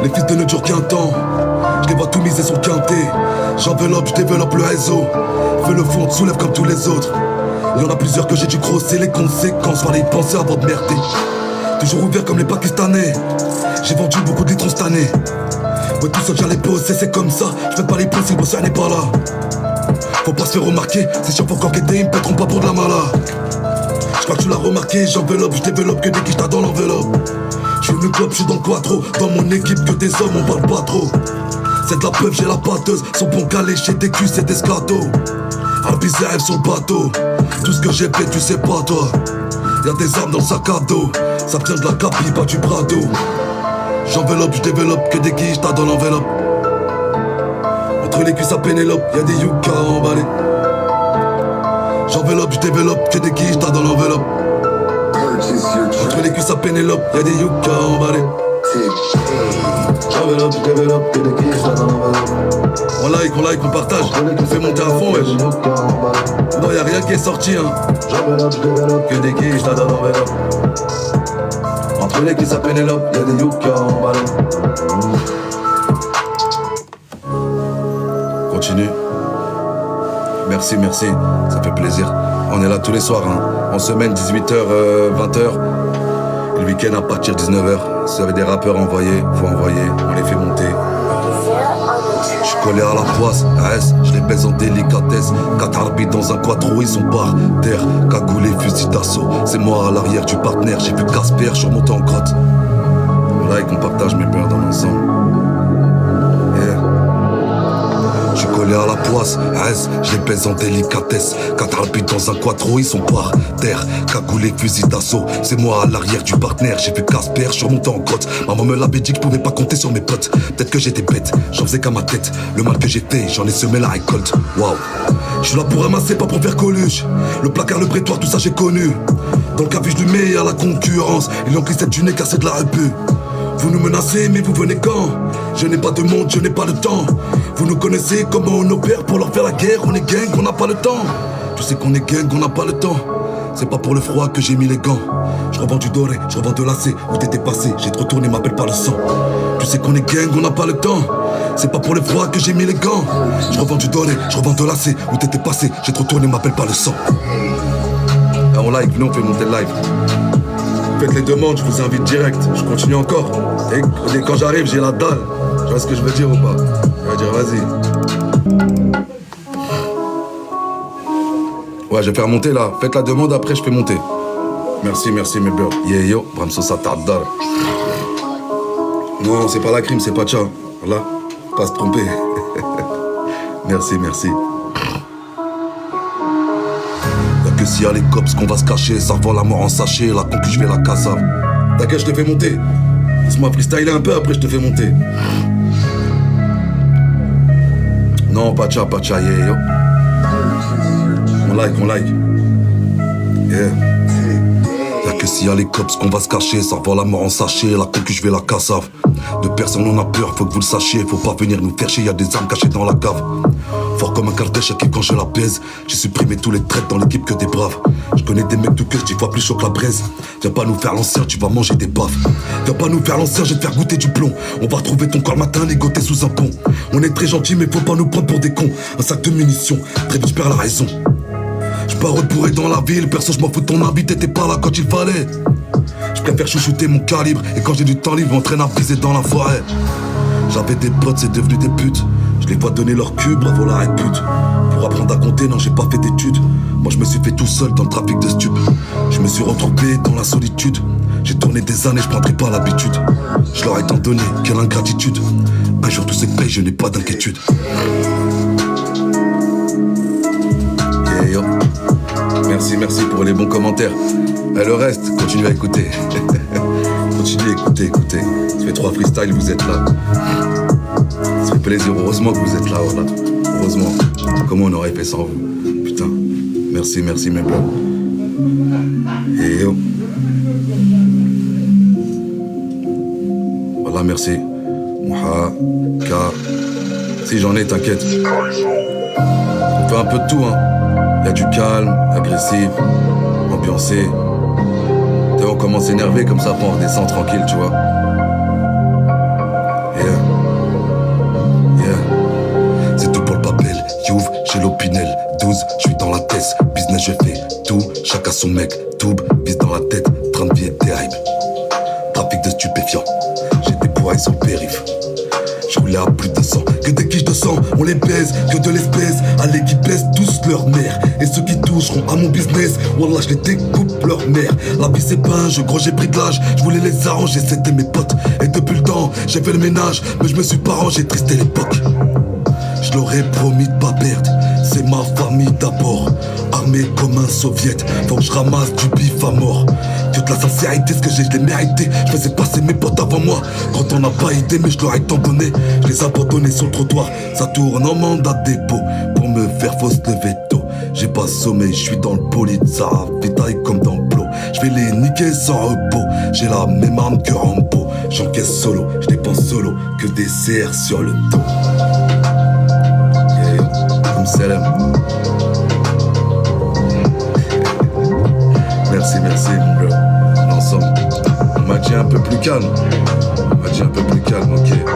Les fils de ne durent qu'un temps. Je les vois tout miser sur le quintet. J'enveloppe, je développe le réseau. Fais le fond, soulève comme tous les autres. Il y en a plusieurs que j'ai dû grosser les conséquences. Fallait y penser avant de merder. Toujours ouvert comme les Pakistanais. J'ai vendu beaucoup de litrons cette année. Ouais, tout seul j'allais bosser, c'est comme ça. Je fais pas les points si le bosseur n'est pas là. Faut pas se faire remarquer, c'est sûr faut encore guetter, ils me pèteront pas pour de la mala. Je crois que tu l'as remarqué, j'enveloppe, je développe que des quiches dans l'enveloppe. Je suis le club, je suis dans le quattro. Dans mon équipe que des hommes, on parle pas trop. C'est de la preuve, j'ai la pâteuse. Son bon calé chez des culs, c'est des scatos. Arbis arrive sur le bateau. Tout ce que j'ai fait, tu sais pas toi. Y'a des armes dans le sac à dos. Ça vient de la capi, pas du bras d'eau. J'enveloppe, je développe que des quiches dans l'enveloppe. Entre les cuisses à Pénélope, y'a des yucca emballés. J'enveloppe, je développe que des quiches dans l'enveloppe. Entre les cuisses à Pénélope, y'a des yucca emballés. J'enveloppe, je développe que des quiches dans l'enveloppe. On like, on partage, on fait monter à fond, wesh. Non, y'a rien qui est sorti, hein. J'enveloppe, je développe que des quiches dans l'enveloppe. Entre les cuisses à Pénélope, y'a des yucca emballés. Continue. Merci, merci, ça fait plaisir. On est là tous les soirs, hein. En semaine, 18h, 20h. Et le week-end à partir de 19h. Si vous avez des rappeurs envoyés, faut envoyer, on les fait monter. Je suis collé à la poisse, AS, je les baise en délicatesse. 4 arbitres dans un quattro, ils sont par terre. Cagoulé, fusil d'assaut, c'est moi à l'arrière du partenaire. J'ai vu Casper, je suis remonté en grotte. On like, on partage mes peurs dans l'ensemble. Je suis collé à la poisse, AS, je les baise en délicatesse. 4 arbitres dans un quattro, ils sont par terre. Cagoulé, fusil d'assaut, c'est moi à l'arrière du partenaire. J'ai vu Casper, je suis remonté en grotte. Maman me l'avait dit que je pouvais pas compter sur mes potes. Peut-être que j'étais bête, j'en faisais qu'à ma tête. Le mal que j'ai fait, j'en ai semé la récolte. Waouh, je suis là pour ramasser, pas pour faire Coluche. Le placard, le prétoire, tout ça j'ai connu. Dans le café, je lui mets à la concurrence. Ils ont pris cette du nez car c'est de la repu. Vous nous menacez, mais vous venez quand? Je n'ai pas de monde, je n'ai pas le temps. Vous nous connaissez, comment on opère pour leur faire la guerre. On est gang, on n'a pas le temps. Tu sais qu'on est gang, on n'a pas le temps. C'est pas pour le froid que j'ai mis les gants. Je revends du doré, je revends de lacet. Où t'étais passé, j'ai trop tourné, m'appelle pas le sang. Tu sais qu'on est gang, on n'a pas le temps. C'est pas pour le froid que j'ai mis les gants. Je revends du doré, je revends de lacet. Où t'étais passé, j'ai trop tourné, m'appelle pas le sang. Ah, on live, nous on fait monter le live. Faites les demandes, je vous invite direct. Je continue encore. Et quand j'arrive, j'ai la dalle. Tu vois ce que je veux dire ou pas? Je vais dire, vas-y. Ouais, je vais faire monter là. Faites la demande, après je fais monter. Merci, merci mes beurs. Yeah, yo, Bramso Satardal. Non, c'est pas la crime, c'est pas tcha. Voilà, pas se tromper. Merci, merci. Que s'il y a les cops qu'on va se cacher, ça vend la mort en sachet, la concu je fais la casa. T'inquiète, je te fais monter. Laisse-moi freestyler un peu, après je te fais monter. Non, pacha, yeah, yo. On like. Yeah. Y'a que s'il y a les cops qu'on va se cacher, ça vend la mort en sachet, la concu je vais la cassave. De personne on a peur, faut que vous le sachiez, faut pas venir nous faire chier, y'a des armes cachées dans la cave. Fort comme un Kardashian qui quand je la baise. J'ai supprimé tous les traits dans l'équipe que des braves. Je connais des mecs tout cœur, 10 fois plus chaud que la braise. Viens pas nous faire l'ancien, tu vas manger des baffes. Viens pas nous faire l'ancien, je vais te faire goûter du plomb. On va retrouver ton corps le matin, ligoté sous un pont. On est très gentil mais faut pas nous prendre pour des cons. Un sac de munitions, très vite je perds la raison. Je parole bourré dans la ville, perso je m'en fous de ton habit, t'étais pas là quand il fallait. Je préfère chouchouter mon calibre. Et quand j'ai du temps libre, on m'entraîne à briser dans la forêt. J'avais des potes, c'est devenu des putes. Je les vois donner leur cul, bravo la répute. Pour apprendre à compter, non j'ai pas fait d'études. Moi je me suis fait tout seul dans le trafic de stupes. Je me suis retrouvé dans la solitude. J'ai tourné des années, je prendrai pas l'habitude. Je leur ai tant donné, quelle ingratitude. Un jour tout se paye, je n'ai pas d'inquiétude. Yeah, yo. Merci pour les bons commentaires. Et le reste, continuez à écouter. Continuez à écouter. Ça fait 3 freestyles, vous êtes là. Ça fait plaisir, heureusement que vous êtes là, voilà. Heureusement. Comment on aurait fait sans vous? Putain. Merci mes blancs. Et yo. Voilà, merci. Mouha, Ka. Si j'en ai, t'inquiète. On fait un peu de tout, hein. Y'a du calme, agressif, ambiancé. On commence à s'énerver comme ça, après on redescend tranquille, tu vois. Pinel, 12, je suis dans la tête. Business, je fais tout, chacun son mec. Toub, vis dans la tête, train de vie et hype. Trafic de stupéfiants, j'ai des poids sur le périph'. Je roulais à plus de 100, que des quiches de sang, on les baise, que de l'espèce. Allez qui baissent tous leur mère. Et ceux qui toucheront à mon business, wallah je les découpe leur mère. La vie c'est pas un jeu, gros j'ai pris de l'âge. Je voulais les arranger, c'était mes potes. Et depuis le temps, j'ai fait le ménage, mais je me suis pas rangé, triste l'époque. Je leur ai promis de pas perdre, c'est ma famille d'abord. Armé comme un soviet, faut que je ramasse du bif à mort. Que de la sincérité, ce que j'ai, je l'ai mérité. Je faisais passer mes potes avant moi. Quand on n'a pas idée, mais je leur ai tant donné. Je les abandonnés sur le trottoir. Ça tourne en mandat de dépôt. Pour me faire fausse lever tôt. J'ai pas sommeil, je suis dans le bolide. Ça vitaille comme dans le plot. Je vais les niquer sans repos. J'ai la même arme que Rambo. J'encaisse solo, je dépense solo. Que des CR sur le dos. Yeah, salam. Merci mon bro. Ensemble. On m'a dit un peu plus calme. Ok.